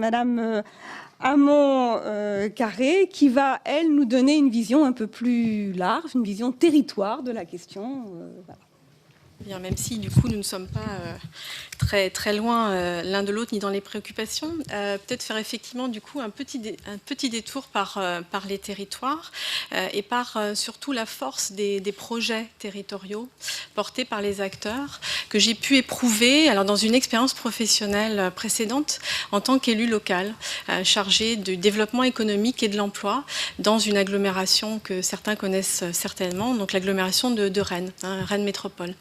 Madame Hamon-Carré, qui va, elle, nous donner une vision un peu plus large, une vision territoire de la question. Voilà. Bien, même si du coup nous ne sommes pas très loin l'un de l'autre ni dans les préoccupations, peut-être faire effectivement du coup un petit détour par les territoires et par surtout la force des projets territoriaux portés par les acteurs que j'ai pu éprouver alors dans une expérience professionnelle précédente en tant qu'élu local chargé du développement économique et de l'emploi dans une agglomération que certains connaissent certainement, donc l'agglomération de Rennes, Rennes Métropole.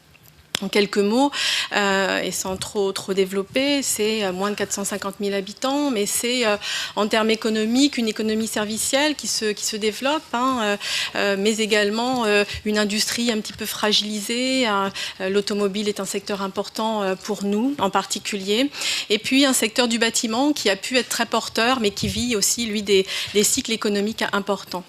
En quelques mots, et sans trop développer, c'est moins de 450 000 habitants, mais c'est en termes économiques, une économie servicielle qui se développe, mais également une industrie un petit peu fragilisée. L'automobile est un secteur important pour nous en particulier. Et puis un secteur du bâtiment qui a pu être très porteur, mais qui vit aussi, lui, des cycles économiques importants.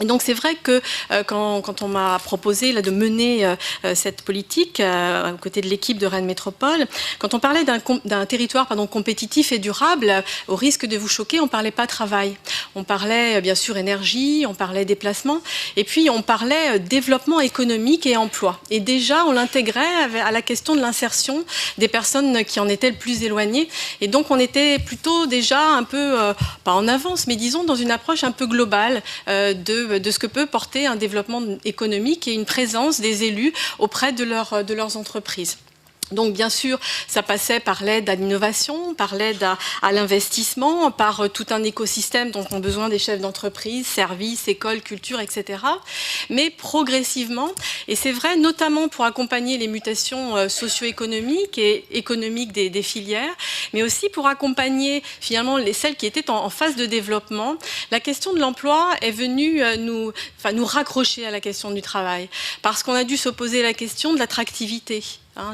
Et donc c'est vrai que quand on m'a proposé là, de mener cette politique aux côtés de l'équipe de Rennes Métropole, quand on parlait d'un territoire compétitif et durable, au risque de vous choquer, on ne parlait pas travail. On parlait bien sûr énergie, on parlait déplacement, et puis on parlait développement économique et emploi. Et déjà on l'intégrait à la question de l'insertion des personnes qui en étaient le plus éloignées. Et donc on était plutôt déjà un peu, pas en avance, mais disons dans une approche un peu globale de ce que peut porter un développement économique et une présence des élus auprès de leurs entreprises. Donc bien sûr, ça passait par l'aide à l'innovation, par l'aide à l'investissement, par tout un écosystème dont ont besoin des chefs d'entreprise, services, écoles, culture, etc. Mais progressivement, et c'est vrai notamment pour accompagner les mutations socio-économiques et économiques des filières, mais aussi pour accompagner finalement celles qui étaient en phase de développement, la question de l'emploi est venue nous raccrocher à la question du travail, parce qu'on a dû se poser la question de l'attractivité.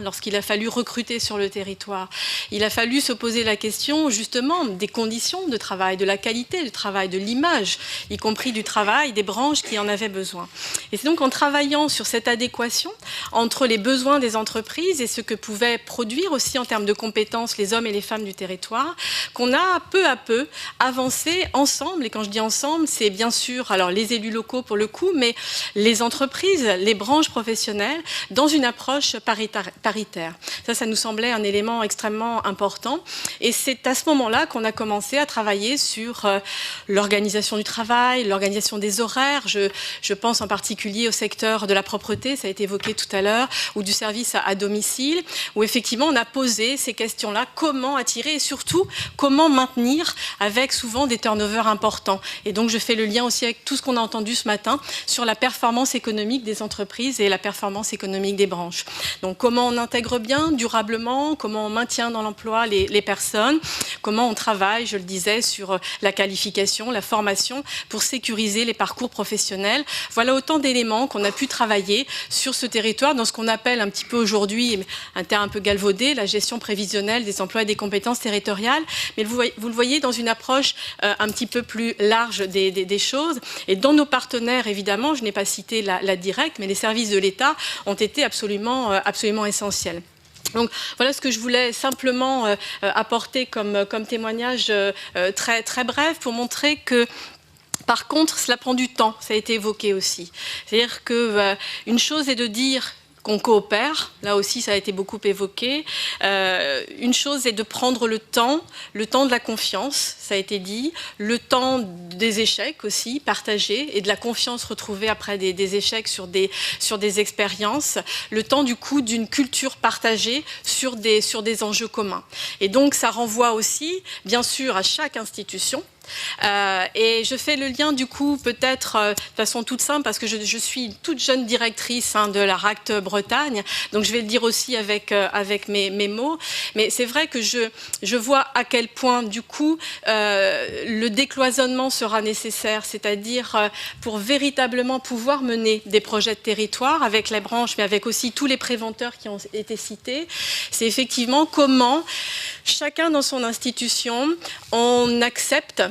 Lorsqu'il a fallu recruter sur le territoire. Il a fallu se poser la question justement des conditions de travail, de la qualité du travail, de l'image, y compris du travail, des branches qui en avaient besoin. Et c'est donc en travaillant sur cette adéquation entre les besoins des entreprises et ce que pouvaient produire aussi en termes de compétences les hommes et les femmes du territoire, qu'on a peu à peu avancé ensemble. Et quand je dis ensemble, c'est bien sûr alors les élus locaux pour le coup, mais les entreprises, les branches professionnelles, dans une approche paritaire. Ça nous semblait un élément extrêmement important. Et c'est à ce moment-là qu'on a commencé à travailler sur l'organisation du travail, l'organisation des horaires. Je pense en particulier au secteur de la propreté, ça a été évoqué tout à l'heure, ou du service à domicile, où effectivement on a posé ces questions-là, comment attirer et surtout comment maintenir avec souvent des turnovers importants. Et donc je fais le lien aussi avec tout ce qu'on a entendu ce matin sur la performance économique des entreprises et la performance économique des branches. Donc comment on intègre bien, durablement, comment on maintient dans l'emploi les personnes, comment on travaille, je le disais, sur la qualification, la formation, pour sécuriser les parcours professionnels. Voilà autant d'éléments qu'on a pu travailler sur ce territoire dans ce qu'on appelle un petit peu aujourd'hui, un terme un peu galvaudé, la gestion prévisionnelle des emplois et des compétences territoriales. Mais vous le voyez dans une approche un petit peu plus large des choses. Et dans nos partenaires, évidemment, je n'ai pas cité la directe, mais les services de l'État ont été absolument essentiel. Donc voilà ce que je voulais simplement apporter comme témoignage très bref pour montrer que par contre cela prend du temps, ça a été évoqué aussi. C'est-à-dire qu'une chose est de dire qu'on coopère, là aussi ça a été beaucoup évoqué. Une chose est de prendre le temps de la confiance, ça a été dit, le temps des échecs aussi, partagés, et de la confiance retrouvée après des échecs sur des expériences, le temps du coup d'une culture partagée sur des enjeux communs. Et donc ça renvoie aussi, bien sûr, à chaque institution. Et je fais le lien du coup peut-être de façon toute simple parce que je suis toute jeune directrice de la RACT Bretagne, donc je vais le dire aussi avec mes mots, mais c'est vrai que je vois à quel point du coup le décloisonnement sera nécessaire, c'est-à-dire pour véritablement pouvoir mener des projets de territoire avec les branches mais avec aussi tous les préventeurs qui ont été cités, c'est effectivement comment chacun dans son institution on accepte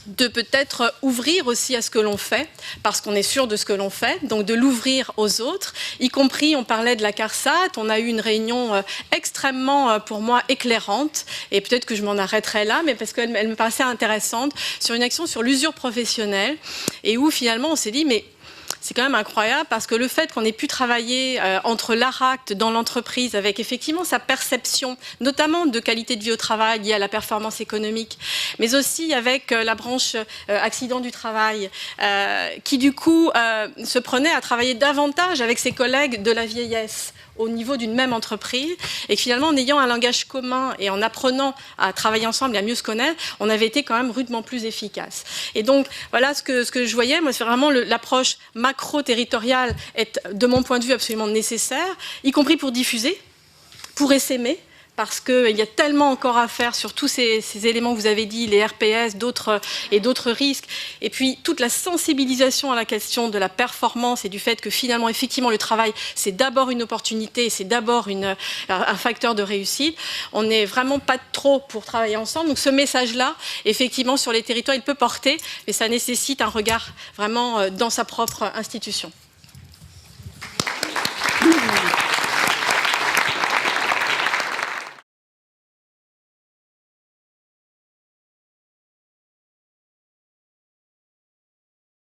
de peut-être ouvrir aussi à ce que l'on fait, parce qu'on est sûr de ce que l'on fait, donc de l'ouvrir aux autres, y compris, on parlait de la CARSAT, on a eu une réunion extrêmement, pour moi, éclairante, et peut-être que je m'en arrêterai là, mais parce qu'elle me paraissait intéressante, sur une action sur l'usure professionnelle, et où finalement on s'est dit, mais c'est quand même incroyable parce que le fait qu'on ait pu travailler entre l'ARACT dans l'entreprise avec effectivement sa perception, notamment de qualité de vie au travail liée à la performance économique, mais aussi avec la branche accident du travail, qui du coup se prenait à travailler davantage avec ses collègues de la vieillesse au niveau d'une même entreprise, et que finalement en ayant un langage commun et en apprenant à travailler ensemble et à mieux se connaître, on avait été quand même rudement plus efficace. Et donc voilà ce que je voyais, moi c'est vraiment l'approche macro-territoriale est de mon point de vue absolument nécessaire, y compris pour diffuser, pour essaimer, parce qu'il y a tellement encore à faire sur tous ces éléments que vous avez dit, les RPS, d'autres risques, et puis toute la sensibilisation à la question de la performance et du fait que finalement, effectivement, le travail, c'est d'abord une opportunité, c'est d'abord un facteur de réussite. On n'est vraiment pas trop pour travailler ensemble, donc ce message-là, effectivement, sur les territoires, il peut porter, mais ça nécessite un regard vraiment dans sa propre institution.